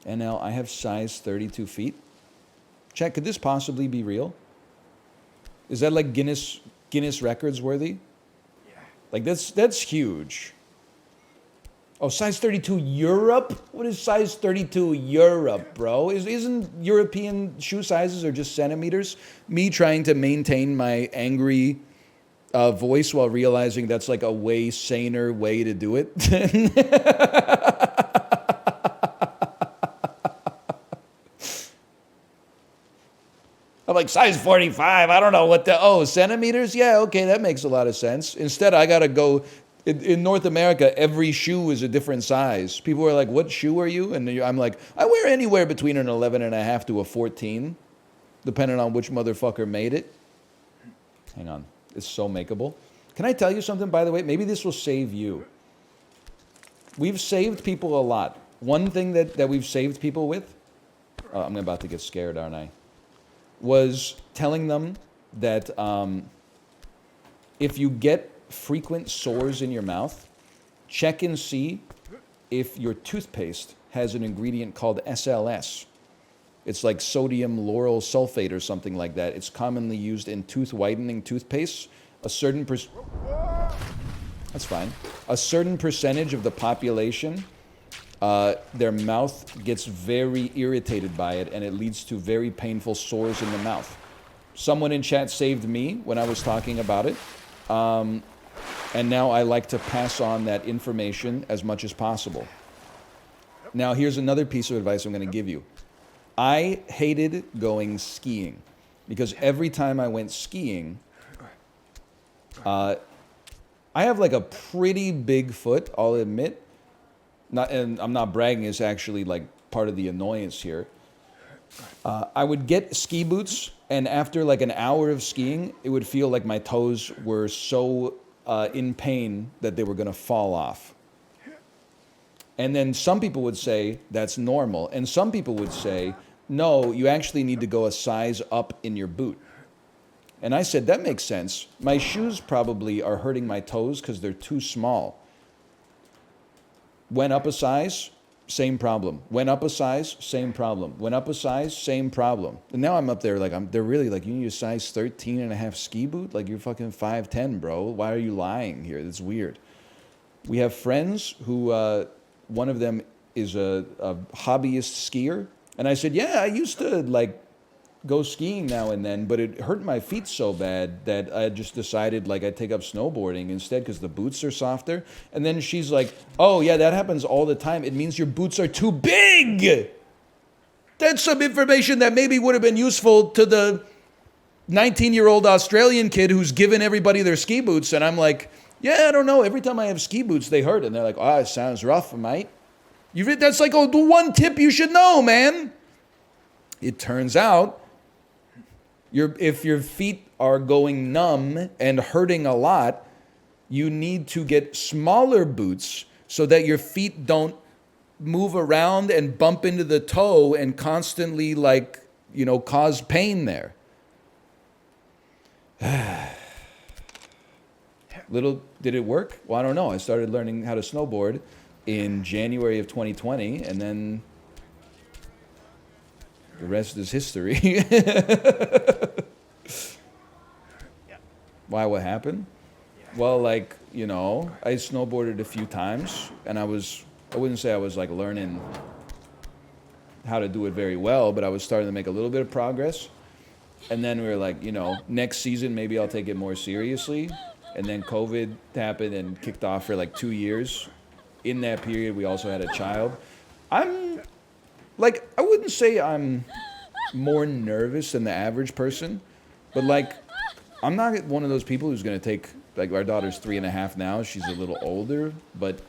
NL, I have size 32 feet. Check, could this possibly be real? Is that like Guinness records worthy? Yeah. Like that's huge. Oh, size 32 Europe? What is size 32 Europe, bro? Isn't European shoe sizes are just centimeters? Me trying to maintain my angry voice while realizing that's like a way saner way to do it. I'm like, size 45, I don't know what centimeters? Yeah, okay, that makes a lot of sense. Instead, I gotta go, in North America, every shoe is a different size. People are like, what shoe are you? And I'm like, I wear anywhere between an 11 and a half to a 14, depending on which motherfucker made it. Hang on, it's so makeable. Can I tell you something, by the way? Maybe this will save you. We've saved people a lot. One thing that we've saved people with, I'm about to get scared, aren't I? Was telling them that if you get frequent sores in your mouth, check and see if your toothpaste has an ingredient called SLS. It's like sodium lauryl sulfate or something like that. It's commonly used in tooth whitening toothpaste. That's fine. A certain percentage of the population, their mouth gets very irritated by it, and it leads to very painful sores in the mouth. Someone in chat saved me when I was talking about it, and now I like to pass on that information as much as possible. Now, here's another piece of advice I'm going to give you. I hated going skiing because every time I went skiing, I have like a pretty big foot, I'll admit. And I'm not bragging, it's actually like part of the annoyance here. I would get ski boots, and after like an hour of skiing, it would feel like my toes were so in pain that they were gonna fall off. And then some people would say that's normal, and some people would say, no, you actually need to go a size up in your boot. And I said, that makes sense. My shoes probably are hurting my toes because they're too small. Went up a size, same problem. Went up a size, same problem. Went up a size, same problem. And now I'm up there like, they're really like, you need a size 13 and a half ski boot? Like, you're fucking 5'10", bro. Why are you lying here? That's weird. We have friends who, one of them is a hobbyist skier. And I said, yeah, I used to like go skiing now and then, but it hurt my feet so bad that I just decided like I'd take up snowboarding instead because the boots are softer. And then she's like, oh yeah, that happens all the time. It means your boots are too big. That's some information that maybe would have been useful to the 19-year-old Australian kid who's given everybody their ski boots. And I'm like, yeah, I don't know. Every time I have ski boots, they hurt. And they're like, oh, it sounds rough, mate. That's like the one tip you should know, man. It turns out, if your feet are going numb and hurting a lot, you need to get smaller boots so that your feet don't move around and bump into the toe and constantly cause pain there. Little did it work? Well, I don't know. I started learning how to snowboard in January of 2020, and then the rest is history. Why, what happened? Well, I snowboarded a few times, and I wouldn't say I was like learning how to do it very well, but I was starting to make a little bit of progress. And then we were like, next season, maybe I'll take it more seriously. And then COVID happened and kicked off for like 2 years. In that period, we also had a child. I wouldn't say I'm more nervous than the average person, but I'm not one of those people who's going to take, our daughter's 3.5 now. She's a little older, but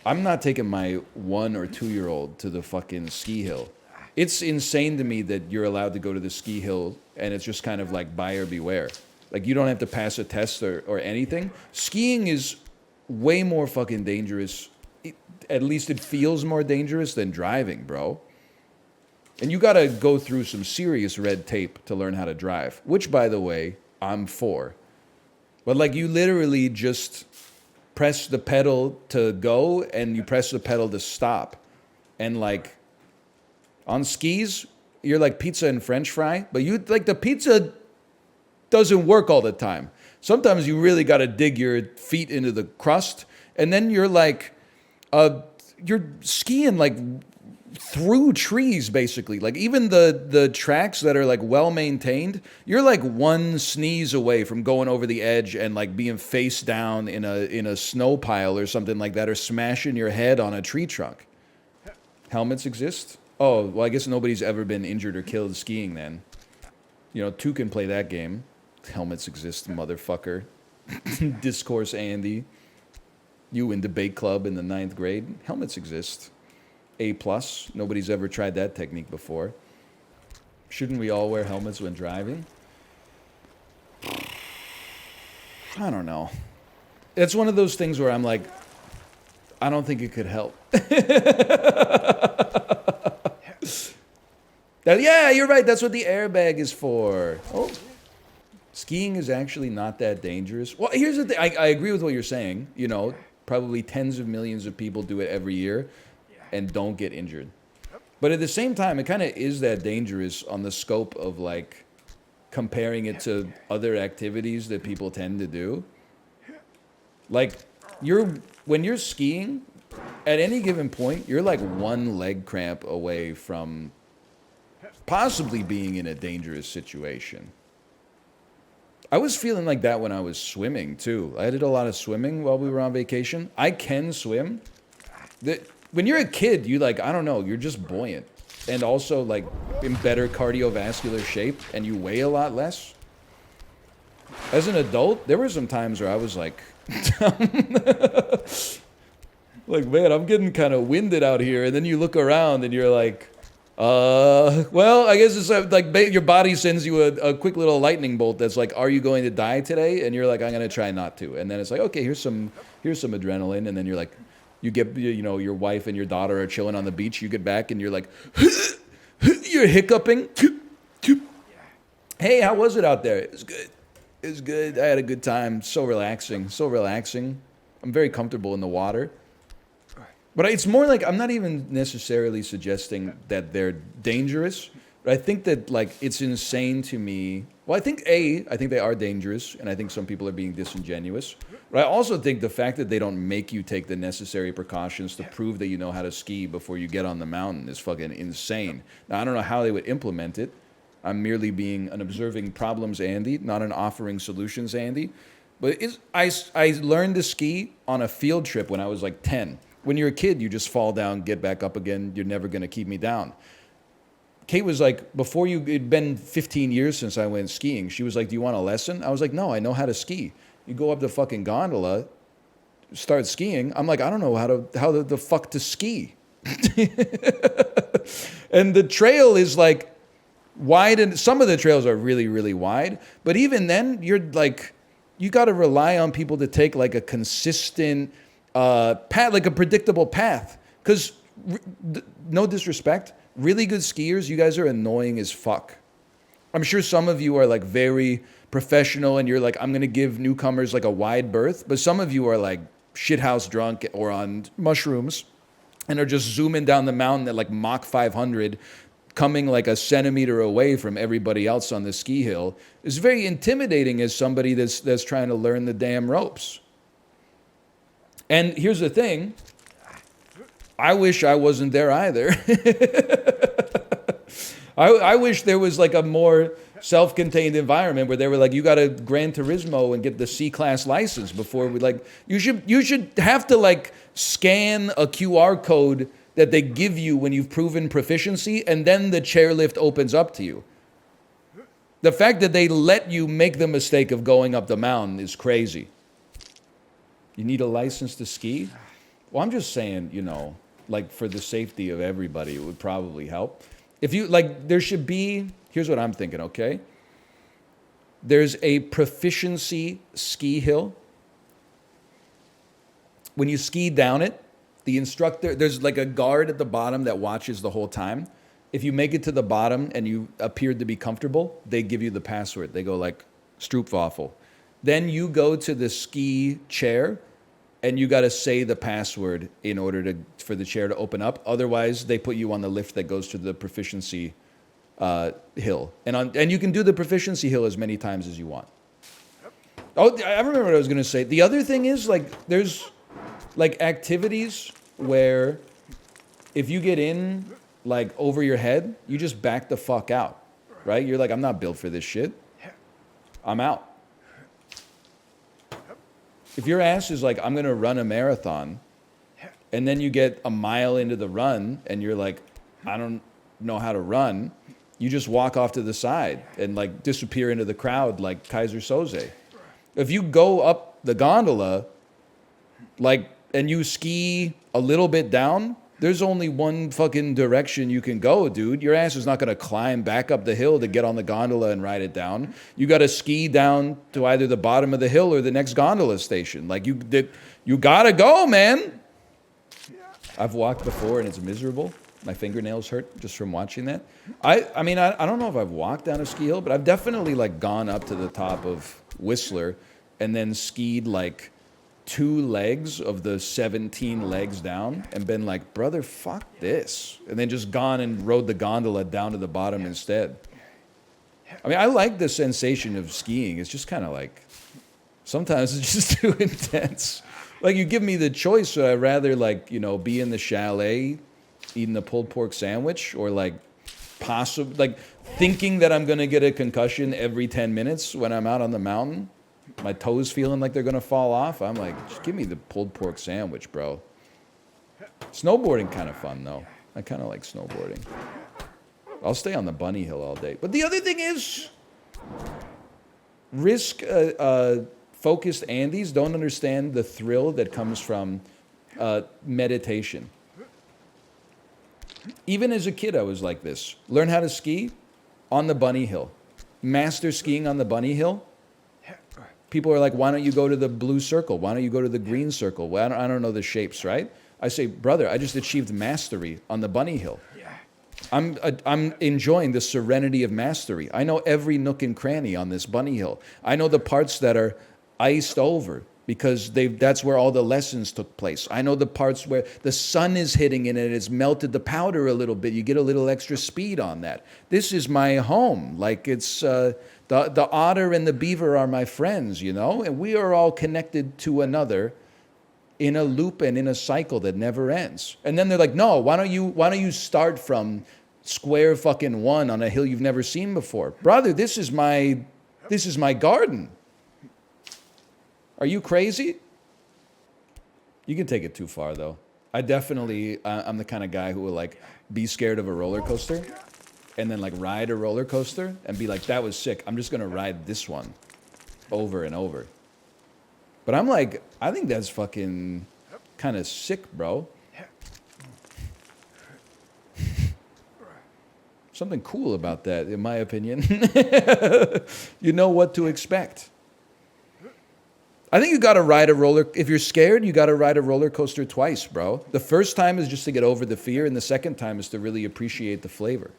I'm not taking my 1 or 2-year-old to the fucking ski hill. It's insane to me that you're allowed to go to the ski hill and it's just kind of like buyer beware. You don't have to pass a test or anything. Skiing is way more fucking dangerous. At least it feels more dangerous than driving, bro. And you gotta go through some serious red tape to learn how to drive, which, by the way, I'm for. But you literally just press the pedal to go and you press the pedal to stop. And On skis, you're like pizza and French fry, but you like the pizza doesn't work all the time. Sometimes you really got to dig your feet into the crust, and then you're like, you're skiing like through trees basically. Like even the tracks that are like well maintained, you're like one sneeze away from going over the edge and like being face down in a snow pile or something like that, or smashing your head on a tree trunk. Helmets exist? Oh, well, I guess nobody's ever been injured or killed skiing then. You know, two can play that game. Helmets exist, motherfucker. Discourse Andy. You in debate club in the 9th grade. Helmets exist. A+. Nobody's ever tried that technique before. Shouldn't we all wear helmets when driving? I don't know. It's one of those things where I'm like, I don't think it could help. Yeah, you're right. That's what the airbag is for. Oh. Skiing is actually not that dangerous. Well, here's the thing. I agree with what you're saying. You know, probably tens of millions of people do it every year and don't get injured. But at the same time, it kind of is that dangerous on the scope of like comparing it to other activities that people tend to do. Like when you're skiing, at any given point, you're like one leg cramp away from possibly being in a dangerous situation. I was feeling like that when I was swimming, too. I did a lot of swimming while we were on vacation. I can swim. When you're a kid, you like, I don't know, you're just buoyant. And also, like, in better cardiovascular shape, and you weigh a lot less. As an adult, there were some times where I was like, like, man, I'm getting kind of winded out here. And then you look around and you're like, well, I guess it's like your body sends you a quick little lightning bolt that's like, are you going to die today? And you're like, I'm going to try not to. And then it's like, okay, here's some adrenaline. And then you're like, you get, you know, your wife and your daughter are chilling on the beach. You get back and you're like, you're hiccuping. Hey, how was it out there? It was good. It was good. I had a good time. So relaxing. So relaxing. I'm very comfortable in the water. But it's more like, I'm not even necessarily suggesting that they're dangerous, but I think that, like, it's insane to me. Well, I think they are dangerous, and I think some people are being disingenuous. But I also think the fact that they don't make you take the necessary precautions to prove that you know how to ski before you get on the mountain is fucking insane. Now, I don't know how they would implement it. I'm merely being an observing problems Andy, not an offering solutions Andy. But I learned to ski on a field trip when I was like 10. When you're a kid, you just fall down, get back up again. You're never going to keep me down. Kate was like, it'd been 15 years since I went skiing. She was like, do you want a lesson? I was like, no, I know how to ski. You go up the fucking gondola, start skiing. I'm like, I don't know how the fuck to ski. And the trail is like wide, and some of the trails are really, really wide. But even then, you're like, you got to rely on people to take like a consistent path, like a predictable path. Because, no disrespect, really good skiers, you guys are annoying as fuck. I'm sure some of you are like very professional and you're like, I'm going to give newcomers like a wide berth. But some of you are like shithouse drunk or on mushrooms and are just zooming down the mountain at like Mach 500, coming like a centimeter away from everybody else on the ski hill. It's very intimidating as somebody that's trying to learn the damn ropes. And here's the thing, I wish I wasn't there either. I wish there was like a more self-contained environment where they were like, you got to Gran Turismo and get the C-class license before we like, you should have to like scan a QR code that they give you when you've proven proficiency, and then the chairlift opens up to you. The fact that they let you make the mistake of going up the mountain is crazy. You need a license to ski? Well, I'm just saying, you know, like for the safety of everybody, it would probably help. If you, like, there should be, here's what I'm thinking, okay? There's a proficiency ski hill. When you ski down it, the instructor, there's like a guard at the bottom that watches the whole time. If you make it to the bottom and you appeared to be comfortable, they give you the password. They go like, Stroopwafel. Then you go to the ski chair, and you got to say the password in order for the chair to open up. Otherwise, they put you on the lift that goes to the proficiency hill. And you can do the proficiency hill as many times as you want. Oh, I remember what I was going to say. The other thing is, like, there's, like, activities where if you get in, like, over your head, you just back the fuck out, right? You're like, I'm not built for this shit. I'm out. If your ass is like, I'm going to run a marathon, and then you get a mile into the run, and you're like, I don't know how to run, you just walk off to the side and, like, disappear into the crowd like Kaiser Soze. If you go up the gondola, like, and you ski a little bit down, there's only one fucking direction you can go, dude. Your ass is not going to climb back up the hill to get on the gondola and ride it down. You got to ski down to either the bottom of the hill or the next gondola station. Like, you got to go, man. I've walked before and it's miserable. My fingernails hurt just from watching that. I mean, I don't know if I've walked down a ski hill, but I've definitely, like, gone up to the top of Whistler and then skied, like, 2 legs of the 17 legs down and been like, brother, fuck this. And then just gone and rode the gondola down to the bottom instead. I mean, I like the sensation of skiing. It's just kind of like, sometimes it's just too intense. Like, you give me the choice, so I'd rather, like, you know, be in the chalet eating a pulled pork sandwich, or, like, like, thinking that I'm going to get a concussion every 10 minutes when I'm out on the mountain. My toes feeling like they're going to fall off. I'm like, just give me the pulled pork sandwich, bro. Snowboarding kind of fun, though. I kind of like snowboarding. I'll stay on the bunny hill all day. But the other thing is, risk-focused Andes don't understand the thrill that comes from meditation. Even as a kid, I was like this. Learn how to ski on the bunny hill. Master skiing on the bunny hill. People are like, why don't you go to the blue circle? Why don't you go to the green circle? Well, I don't know the shapes, right? I say, brother, I just achieved mastery on the bunny hill. I'm enjoying the serenity of mastery. I know every nook and cranny on this bunny hill. I know the parts that are iced over because that's where all the lessons took place. I know the parts where the sun is hitting in it, it's melted the powder a little bit. You get a little extra speed on that. This is my home. Like, it's the otter and the beaver are my friends, you know? And we are all connected to another in a loop and in a cycle that never ends. And then they're like, no, why don't you start from square fucking one on a hill you've never seen before? Brother, this is my garden. Are you crazy? You can take it too far, though. I'm the kind of guy who will, like, be scared of a roller coaster and then, like, ride a roller coaster and be like, that was sick. I'm just going to ride this one over and over. But I'm like, I think that's fucking kind of sick, bro. Something cool about that, in my opinion. You know what to expect. I think you got to ride if you're scared, you got to ride a roller coaster twice, bro. The first time is just to get over the fear, and the second time is to really appreciate the flavor.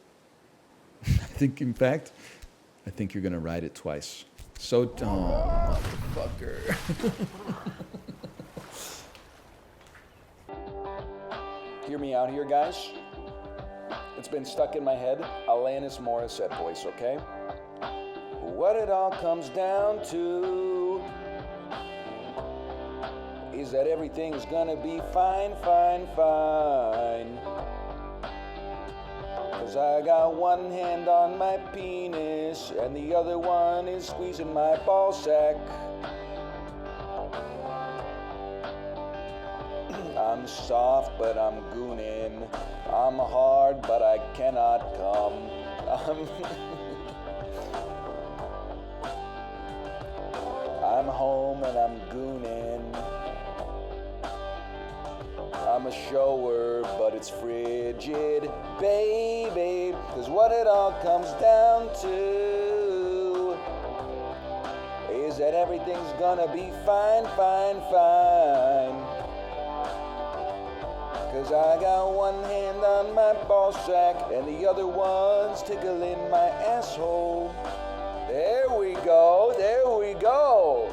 I think you're going to ride it twice. So dumb, motherfucker. Hear me out here, guys. It's been stuck in my head. Alanis Morissette voice, okay? What it all comes down to is that everything's gonna be fine, fine, fine. 'Cause I got one hand on my penis and the other one is squeezing my ball sack. I'm soft, but I'm gooning. I'm hard, but I cannot come. I'm home and I'm gooning. I'm a shower, but it's frigid, baby. 'Cause what it all comes down to is that everything's gonna be fine, fine, fine. 'Cause I got one hand on my ball sack and the other one's tickling my asshole. There we go, there we go.